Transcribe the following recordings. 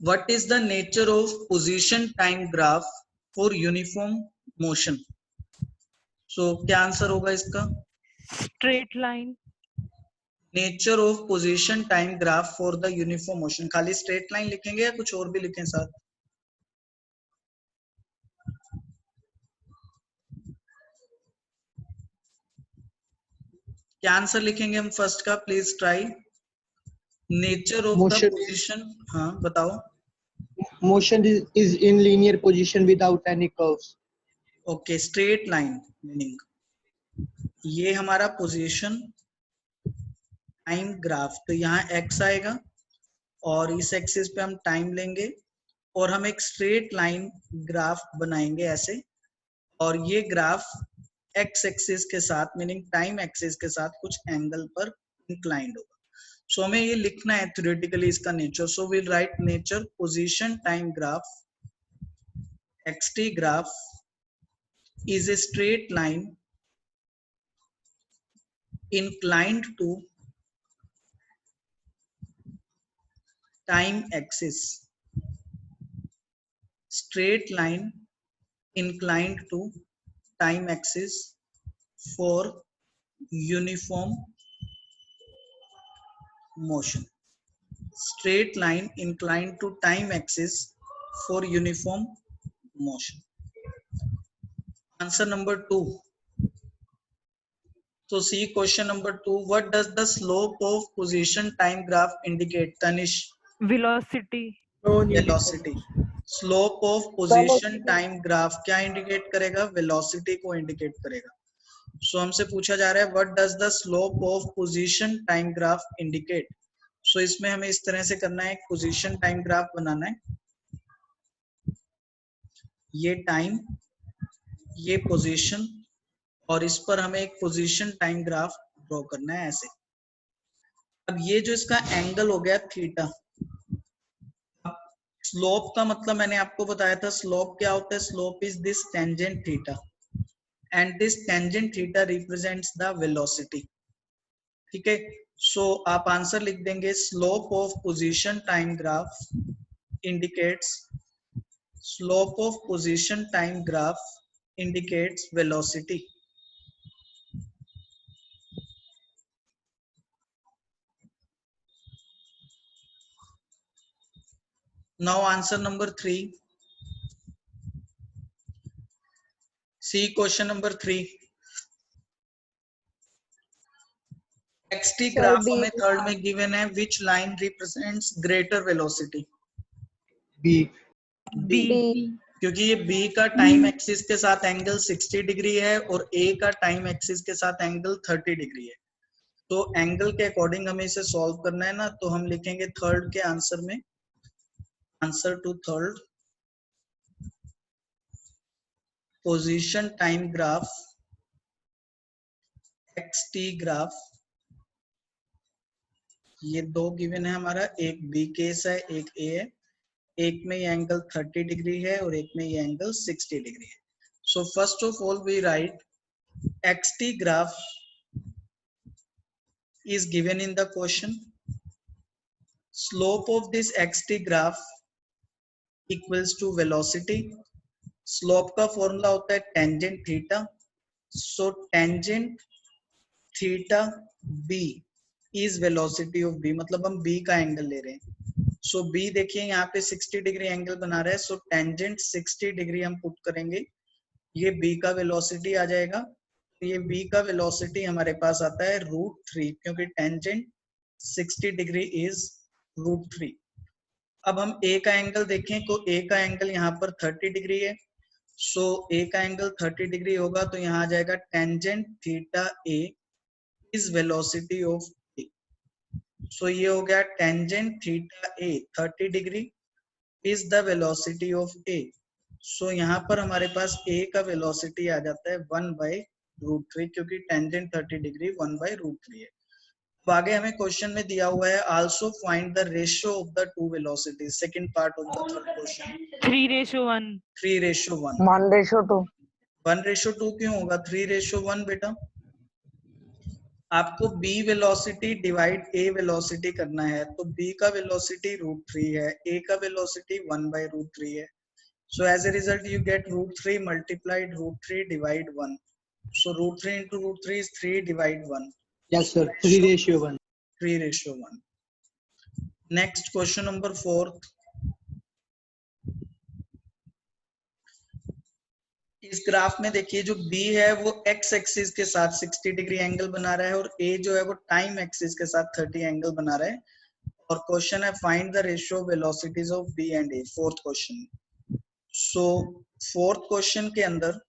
What is the nature of position time graph for uniform motion? So क्या answer होगा इसका? Straight line. Nature of position time graph for the uniform motion. खाली straight line लिखेंगे या कुछ और भी लिखें साथ? क्या आंसर लिखेंगे हम फर्स्ट का? Please try. Nature of the Motion. Position. हाँ बताओ. Motion is in linear position without any curves. Okay, straight line meaning ये हमारा पोजीशन टाइम ग्राफ. तो यहाँ एक्स आएगा और इस एक्सिस पे हम टाइम लेंगे और हम एक स्ट्रेट लाइन ग्राफ बनाएंगे ऐसे, और ये ग्राफ एक्स एक्सिस के साथ मीनिंग टाइम एक्सिस के साथ कुछ एंगल पर इंक्लाइंड होगा. सो हमें ये लिखना है थ्योरेटिकली इसका nature. So will write nature position time graph xt graph is a straight line inclined to time axis. Straight line inclined to time axis for uniform motion. Straight line inclined to time axis for uniform motion. Answer number 2. So see question number 2. What does the slope of position time graph indicate? Tanish. Velocity. Velocity. Slope of position time graph क्या indicate करेगा? Velocity को indicate करेगा. So हमसे पूछा जा रहा है what does the slope of position time graph indicate? So इसमें हमें इस तरह से करना है, एक position time graph बनाना है. ये टाइम, ये पोजीशन, और इस पर हमें एक पोजीशन टाइम ग्राफ ड्रॉ करना है ऐसे. अब ये जो इसका एंगल हो गया थीटा. अब स्लोप का मतलब मैंने आपको बताया था, स्लोप क्या होता है? Slope is this tangent theta and this tangent theta represents the velocity. ठीक है, सो आप आंसर लिख देंगे slope of position time graph indicates, slope of position time graph indicates velocity. Now answer number 3. See question number 3. xt graph हमें third में given है. Which line represents greater velocity? B. B. क्योंकि ये B का time axis के साथ angle 60 degree है और A का टाइम एक्सिस के साथ एंगल 30 डिग्री है. तो एंगल के अकॉर्डिंग हमें इसे सॉल्व करना है ना, तो हम लिखेंगे थर्ड के आंसर में, answer to third, position time graph xt graph. ये दो गिवन है हमारा, एक B केस है, एक A है. एक में ये एंगल 30 डिग्री है और एक में ये एंगल 60 डिग्री है. So first of all we write xt graph is given in the question. Slope of this xt graph equals to velocity. Slope का फॉर्मूला होता है tangent theta. So tangent theta b is velocity of b. मतलब हम b का angle ले रहे हैं. So b देखिए यहाँ पे 60 डिग्री एंगल बना रहा है. So tangent 60 डिग्री हम पुट करेंगे, ये b का वेलोसिटी आ जाएगा. ये b का वेलोसिटी हमारे पास आता है √3, क्योंकि टेंजेंट 60 डिग्री इज √3. अब हम a का एंगल देखें तो a का एंगल यहाँ पर 30 डिग्री है. सो a का एंगल 30 डिग्री होगा तो यहाँ आ जाएगा tangent theta a is velocity of a. सो ये हो गया tangent theta a 30 degree is the velocity of a. सो यहाँ पर हमारे पास a का वेलोसिटी आ जाता है 1/√3, क्योंकि टेंजेंट 30 डिग्री 1/√3 है. तो आगे हमें क्वेश्चन में दिया हुआ है also find the ratio of the two velocities. Second part of the third question. 3:1. 3:1. 1:2. 1:2 क्यों होगा? 3:1 बेटा. आपको b velocity divide a velocity करना है, तो b का वेलोसिटी √3 है, a का वेलोसिटी 1/√3 है. So as a result you get √3 multiplied √3 divide 1. So √3 into √3 is 3 divide 1. Yes, sir. 3:1. 3:1. Next question number 4. इस ग्राफ में देखिए जो B है वो x एक्सिस के साथ 60 डिग्री एंगल बना रहा है और A जो है वो टाइम एक्सिस के साथ 30 एंगल बना रहा है. और क्वेश्चन है find the ratio velocities of B and A. Fourth question. So fourth question के अंदर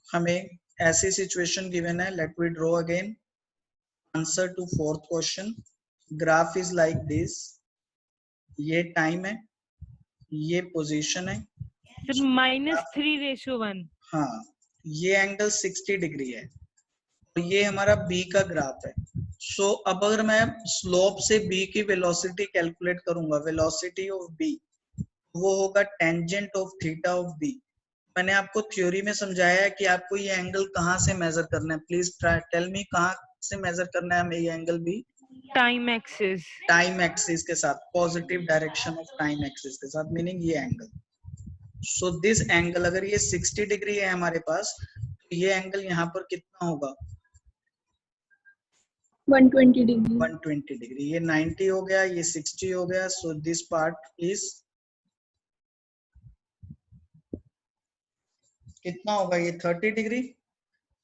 हमें ऐसी सिचुएशन गिवन है. Let we draw again answer to fourth question. Graph is like this. ये टाइम है, ये पोजीशन है. -3:1. हाँ, ये एंगल 60 डिग्री है और ये हमारा B का ग्राफ है. सो अब अगर मैं स्लोप से B की वेलोसिटी कैलकुलेट करूंगा, वेलोसिटी ऑफ B वो होगा tangent of theta of B. मैंने आपको थ्योरी में समझाया है कि आपको ये एंगल कहाँ से मेजर करना है. प्लीज टेल मी कहाँ से मेजर करना है हमें ये angle B. Time axis. Time axis के साथ, positive direction of time axis के साथ, मीनिंग ये एंगल. सो दिस एंगल अगर ये 60 डिग्री है हमारे पास, तो ये एंगल यहाँ पर कितना होगा? 120 डिग्री. 120 डिग्री. ये 90 हो गया, ये 60 हो गया. सो दिस पार्ट इज कितना होगा? ये 30 डिग्री.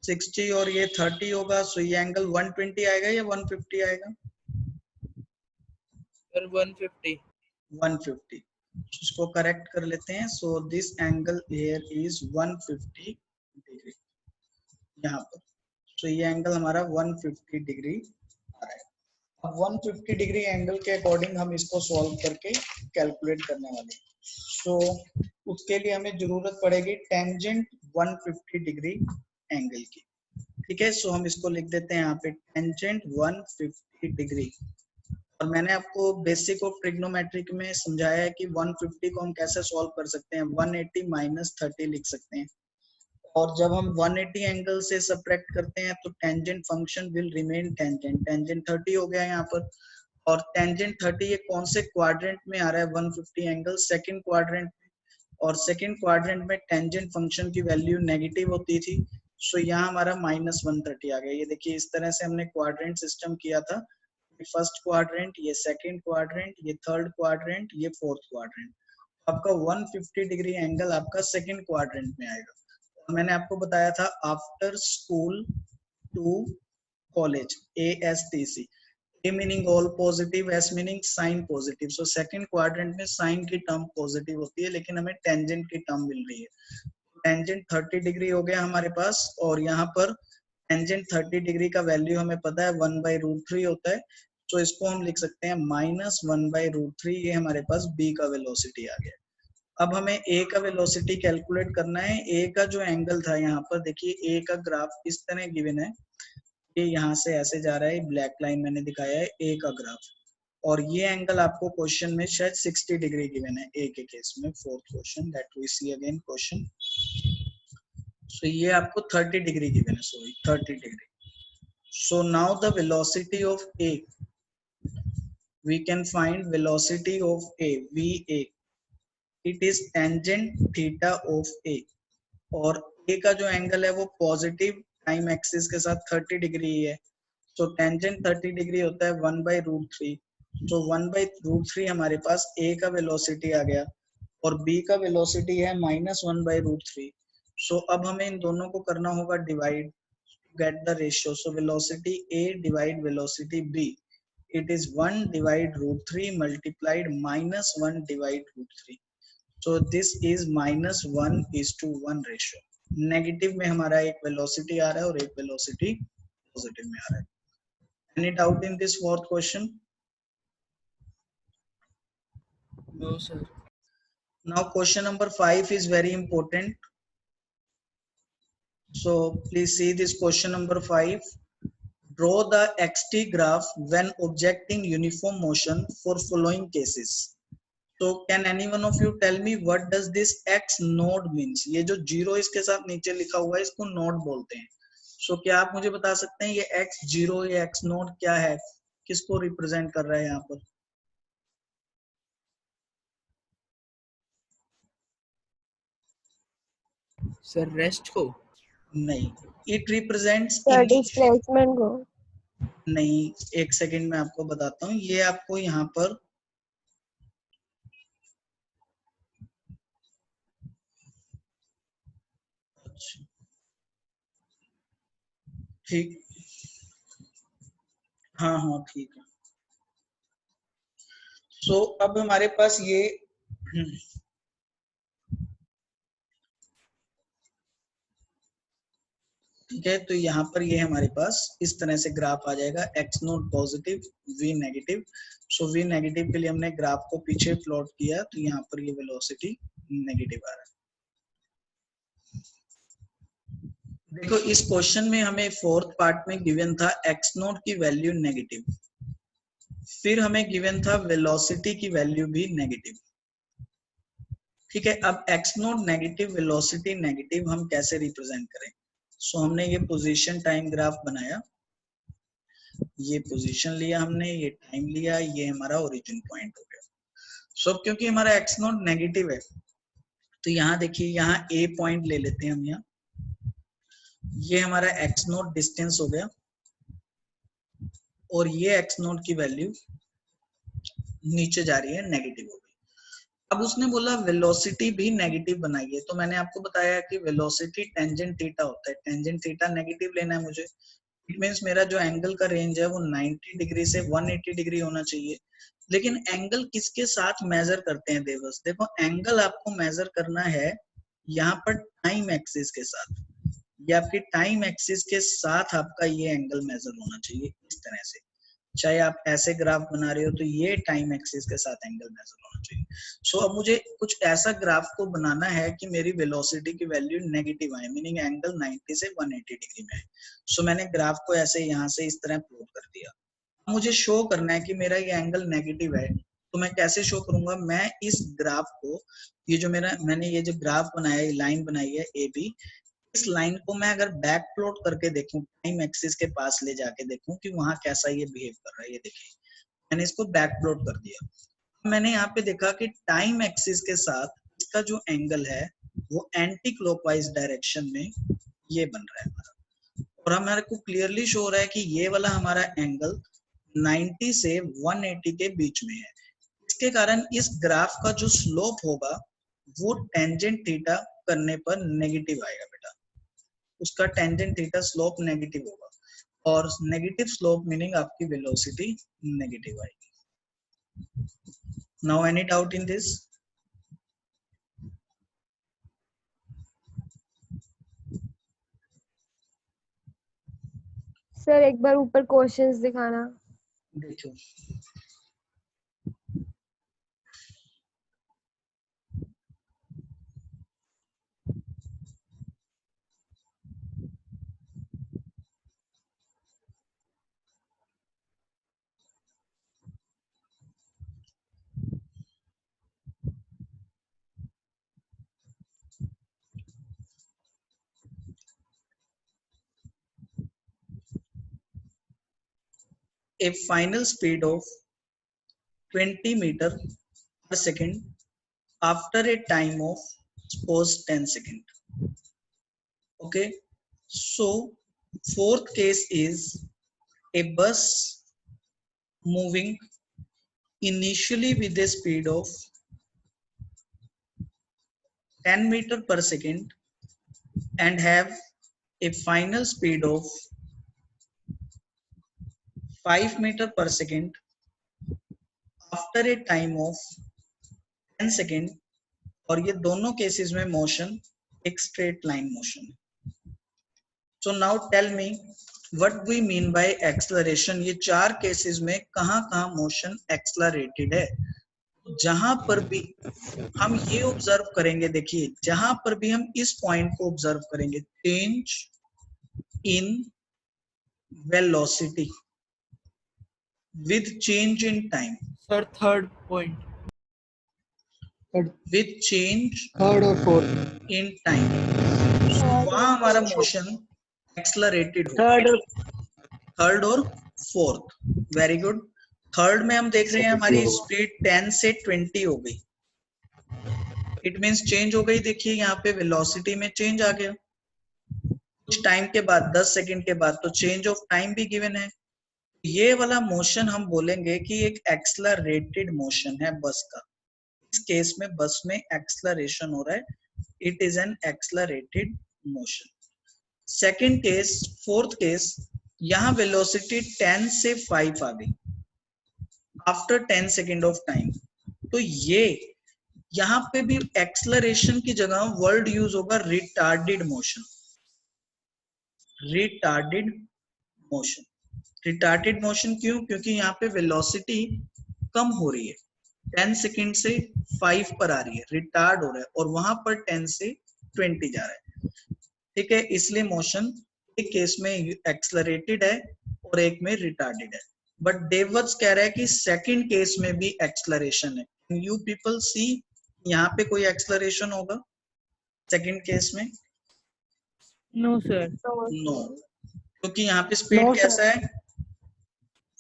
60 और ये 30 होगा. सो ये एंगल 120 आएगा या 150 आएगा? 150. 150. इसको करेक्ट कर लेते हैं. So this angle here is 150 degree यहाँ पर. सो ये एंगल हमारा 150 डिग्री आ रहा है. अब 150 डिग्री एंगल के अकॉर्डिंग हम इसको सॉल्व करके कैलकुलेट करने वाले हैं. सो उसके लिए हमें जरूरत पड़ेगी टेंजेंट 150 डिग्री एंगल की. ठीक है. सो हम इसको लिख देते हैं यहाँ पे टेंजेंट 150 डिग्री. और मैंने आपको बेसिक ऑफ ट्रिग्नोमेट्रिक में समझाया है कि 150 को हम कैसे सॉल्व कर सकते हैं. 180 - 30 लिख सकते हैं. और जब हम 180 एंगल से सब्ट्रैक्ट करते हैं तो tangent function will remain tangent. Tangent 30 हो गया यहाँ पर. और टेंजेंट 30 ये कौन से क्वाड्रेंट में आ रहा है? 150 एंगल सेकंड क्वाड्रेंट. और सेकंड क्वाड्रेंट में टेंजेंट फंक्शन की वैल्यू नेगेटिव होती थी. सो यहाँ हमारा -130 आ गया. ये देखिए इस तरह से हमने क्वाड्रेंट सिस्टम किया था. फर्स्ट क्वाड्रेंट, ये सेकंड क्वाड्रेंट, ये थर्ड क्वाड्रेंट, ये फोर्थ क्वाड्रेंट. आपका 150 डिग्री एंगल आपका सेकंड क्वाड्रेंट में आएगा. और मैंने आपको बताया था after school to college, ASTC. A meaning all positive, S meaning sine positive. So second quadrant में साइन की टर्म पॉजिटिव होती है, लेकिन हमें टेंजेंट की टर्म मिल रही है. टेंजेंट 30 डिग्री हो गया हमारे पास. और यहाँ पर टेंजेंट 30 डिग्री का वैल्यू हमें पता है 1/√3 होता है. तो इसको हम लिख सकते हैं -1/√3. ये हमारे पास B का वेलोसिटी आ गया. अब हमें A का वेलोसिटी कैलकुलेट करना है. A का जो एंगल था यहाँ पर देखिए, A का ग्राफ इस तरह गिवन है. ये यहाँ से ऐसे जा रहा है, ब्लैक लाइन मैंने दिखाया है A का ग्राफ. और ये एंगल आपको क्वेश्चन में शायद 60 डिग्री गिवन है A के केस में. Fourth question that we see again question. So ये आपको 30 डिग्री गिवन है. Sorry 30 degree. So now the velocity of A, we can find velocity of A, VA. It is tangent theta of A. और A का जो angle है वो positive time axis के साथ 30 डिग्री है. तो टेंजेंट 30 डिग्री होता है 1/√3. तो 1/√3 हमारे पास A का वेलोसिटी आ गया और B का वेलोसिटी है -1/√3. सो अब हमें इन दोनों को करना होगा divide, get the ratio. So velocity A divide velocity B, it is 1 divide √3 multiplied -1 divide √3. so this is -1:1 ratio. Negative में हमारा एक वेलोसिटी आ रहा है और एक वेलोसिटी पॉजिटिव में आ रहा है. Any doubt in this fourth question? No, sir. Now question number 5 is very important. So please see this question number 5. Draw the xt graph when objecting uniform motion for following cases. So can any one of you tell me what does this x node means? ये जो zero इसके साथ नीचे लिखा हुआ है इसको node बोलते हैं. सो क्या आप मुझे बता सकते हैं ये x0 या x0 क्या है, किसको रिप्रेजेंट कर रहा है यहाँ पर? सर रेस्ट को। नहीं, इट रिप्रेजेंट्स सर डिस्प्लेसमेंट को। नहीं, एक सेकंड में आपको बताता हूँ। ये आपको यहाँ पर अच्छा, ठीक, हाँ हाँ ठीक है। सो अब हमारे पास ये ठीक है, तो यहाँ पर ये हमारे पास इस तरह से ग्राफ आ जाएगा, x not positive, v negative. So v negative के लिए हमने ग्राफ को पीछे प्लॉट किया, तो यहाँ पर ये वेलोसिटी नेगेटिव आ रहा है। देखो इस क्वेश्चन में हमें फोर्थ पार्ट में गिवन था x नोट की वैल्यू नेगेटिव, फिर हमें गिवन था वेलोसिटी की वैल्यू भी नेगेटिव। ठीक है, अब x note negative, velocity negative, हम कैसे रिप्रेजेंट करें? सो हमने ये पोजीशन टाइम ग्राफ बनाया, ये पोजीशन लिया हमने, ये टाइम लिया, ये हमारा ओरिजिन पॉइंट हो गया। सो क्योंकि हमारा x नोट नेगेटिव है, तो यहाँ देखिए, यहाँ a पॉइंट ले लेते हैं हम। यहाँ ये हमारा x नोट डिस्टेंस हो गया, और ये x नोट की वैल्यू नीचे जा रही है, नेगेटिव हो गई। अब उसने बोला वेलोसिटी भी नेगेटिव बनाइए, तो मैंने आपको बताया कि वेलोसिटी टेंजेंट थीटा होता है, टेंजेंट थीटा नेगेटिव लेना है मुझे। इट मींस मेरा जो एंगल का रेंज है वो 90 डिग्री से 180 डिग्री होना चाहिए। लेकिन एंगल किसके साथ मेजर करते हैं देवस? देखो एंगल आपको मेजर करना है यहाँ पर टाइम एक्सिस के साथ, ये आपकी टाइम एक्सिस के साथ आपका ये एंगल मेजर होना चाहिए इस तरह से। चाहे आप ऐसे ग्राफ बना रहे हो तो ये टाइम एक्सिस के साथ एंगल मेजर होना चाहिए। सो अब मुझे कुछ ऐसा ग्राफ को बनाना है कि मेरी वेलोसिटी की वैल्यू नेगेटिव आए, मीनिंग एंगल 90 से 180 डिग्री में है। सो मैंने ग्राफ को ऐसे यहाँ से इस तरह प्लॉट कर दिया। मुझे शो करना है कि मेरा ये एंगल नेगेटिव है, तो मैं कैसे शो करूंगा? मैं इस ग्राफ को, ये जो मैंने ये जो ग्राफ बनाया है, लाइन बनाई है ए बी, इस लाइन को मैं अगर बैक प्लॉट करके देखूं, टाइम एक्सिस के पास ले जाके देखूं कि वहां कैसा ये बिहेव कर रहा है। ये देखिए मैंने इसको बैक प्लॉट कर दिया। मैंने यहाँ पे देखा कि टाइम एक्सिस के साथ इसका जो एंगल है वो एंटी क्लॉकवाइज डायरेक्शन में ये बन रहा है हमारा, और हमारे को क्लियरली शो हो रहा है कि ये वाला हमारा एंगल 90 से 180 के बीच में है। इसके कारण इस ग्राफ का जो स्लोप होगा वो टेंजेंट थीटा करने पर नेगेटिव आएगा बेटा, उसका टेंजेंट थीटा स्लोप नेगेटिव होगा, और नेगेटिव स्लोप मीनिंग आपकी वेलोसिटी नेगेटिव आएगी। Now any doubt in this? Sir एक बार ऊपर क्वेश्चंस दिखाना। देखो a final speed of 20 meter per second after a time of suppose 10 second. Okay, so fourth case is a bus moving initially with a speed of 10 meter per second and have a final speed of 5 meter per second after a time of 10 second, और ये दोनों cases में motion एक straight line motion है। So now tell me what we mean by acceleration. ये चार cases में कहाँ कहाँ मोशन एक्सेलरेटेड है? जहां पर भी हम ये ऑब्जर्व करेंगे, देखिए जहां पर भी हम इस पॉइंट को ऑब्जर्व करेंगे, change in velocity with change in time, sir third point. with change third और फोर्थ in time, वहां हमारा मोशन एक्सलरेटेड हो, Third, थर्ड और फोर्थ, वेरी गुड। थर्ड में हम देख रहे हैं हमारी स्पीड 10 से 20 हो गई, इट मींस चेंज हो गई। देखिए यहाँ पे वेलोसिटी में चेंज आ गया कुछ टाइम के बाद, 10 सेकंड के बाद, तो चेंज ऑफ टाइम भी गिवन है। ये वाला मोशन हम बोलेंगे कि एक एक्सलरेटेड मोशन है बस का। इस केस में बस में एक्सलरेशन हो रहा है, it is an accelerated motion. Second case, fourth case, यहाँ वेलोसिटी 10 से 5 आ गई आफ्टर 10 सेकेंड ऑफ टाइम, तो ये यहाँ पे भी एक्सलरेशन की जगह वर्ड यूज होगा retarded motion. Retarded motion, retarded motion क्यों? क्योंकि यहाँ पे वेलोसिटी कम हो रही है, 10 सेकेंड से 5 पर आ रही है, रिटार्ड हो रहा है, और वहां पर 10 से 20 जा रहा है। ठीक है, इसलिए मोशन एक केस में एक्सलरेटेड है और एक में रिटार्डेड है। बट देववत्स कह रहा है कि सेकंड केस में भी एक्सलरेशन है। यू पीपल सी यहाँ पे कोई एक्सलरेशन होगा सेकंड केस में? No, sir. नो, क्योंकि यहाँ पे स्पीड No, कैसा है?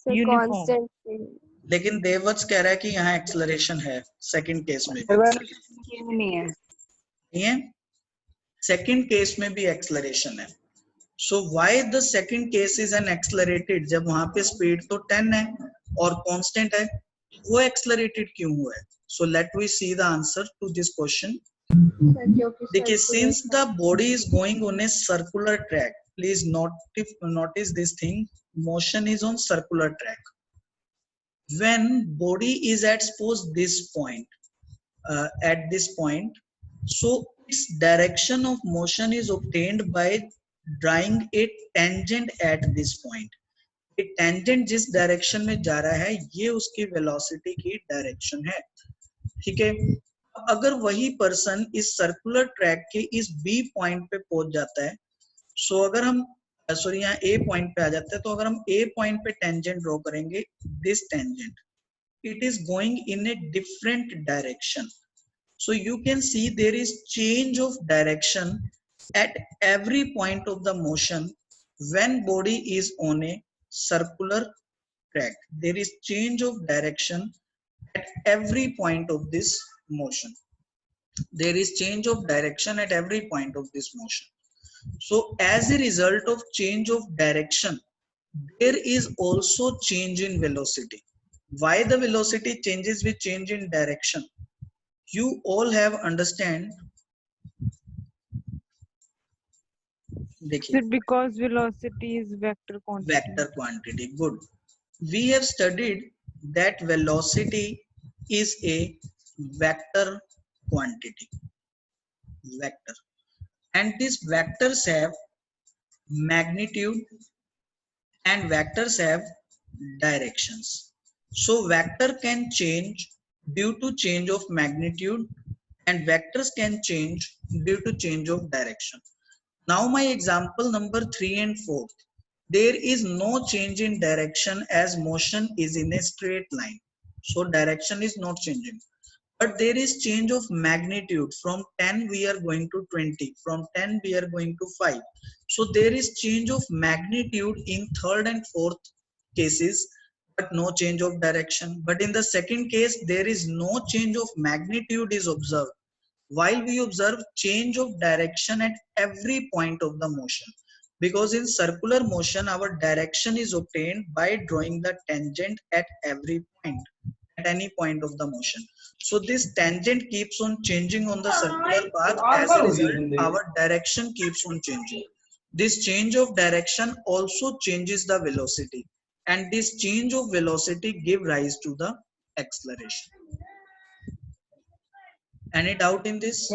So Uniform. constant speed. लेकिन देववत्स कह रहा है कि यहाँ एक्सलरेशन है सेकंड केस में भी। नहीं है। नहीं है, सेकंड केस में भी एक्सलरेशन है। So why the second case is an accelerated? जब वहां पे स्पीड तो 10 है और कांस्टेंट है, वो एक्सलरेटेड क्यों हुआ है? So let we see the answer to this question. देखिए, since the body is going on a circular track, please notice this thing, motion is on circular track. When body is at suppose this point, at this point, so its direction of motion is obtained by drawing a tangent at this point. A tangent जिस direction में जा रहा है, ये उसकी velocity की direction है। ठीक है, अगर वही पर्सन इस सर्कुलर ट्रैक के इस बी पॉइंट पे पहुंच जाता है, सो अगर हम सॉरी यहाँ ए पॉइंट पे आ जाता है, तो अगर हम ए पॉइंट पे टेंजेंट ड्रॉ करेंगे, this tangent, it is going in a different direction, so you can see there is change of direction at every point of the motion. When body is on a circular track, there is change of direction at every point of this motion. There is change of direction at every point of this motion. So as a result of change of direction, there is also change in velocity. Why the velocity changes with change in direction? You all have understand. देखिए, Sir, because velocity is vector quantity. vector quantity, good. We have studied that velocity is a vector quantity, vector, and these vectors have magnitude and vectors have directions. So vector can change due to change of magnitude and vectors can change due to change of direction. Now my example number 3 and 4. There is no change in direction as motion is in a straight line. So direction is not changing. But there is change of magnitude. From 10 we are going to 20. From 10 we are going to 5. So there is change of magnitude in third and fourth cases, but no change of direction. But in the second case, there is no change of magnitude is observed, while we observe change of direction at every point of the motion. Because in circular motion, our direction is obtained by drawing the tangent at every point, at any point of the motion. So this tangent keeps on changing on the circular path. As a result, our direction keeps on changing. This change of direction also changes the velocity, and this change of velocity give rise to the acceleration. Any doubt in this?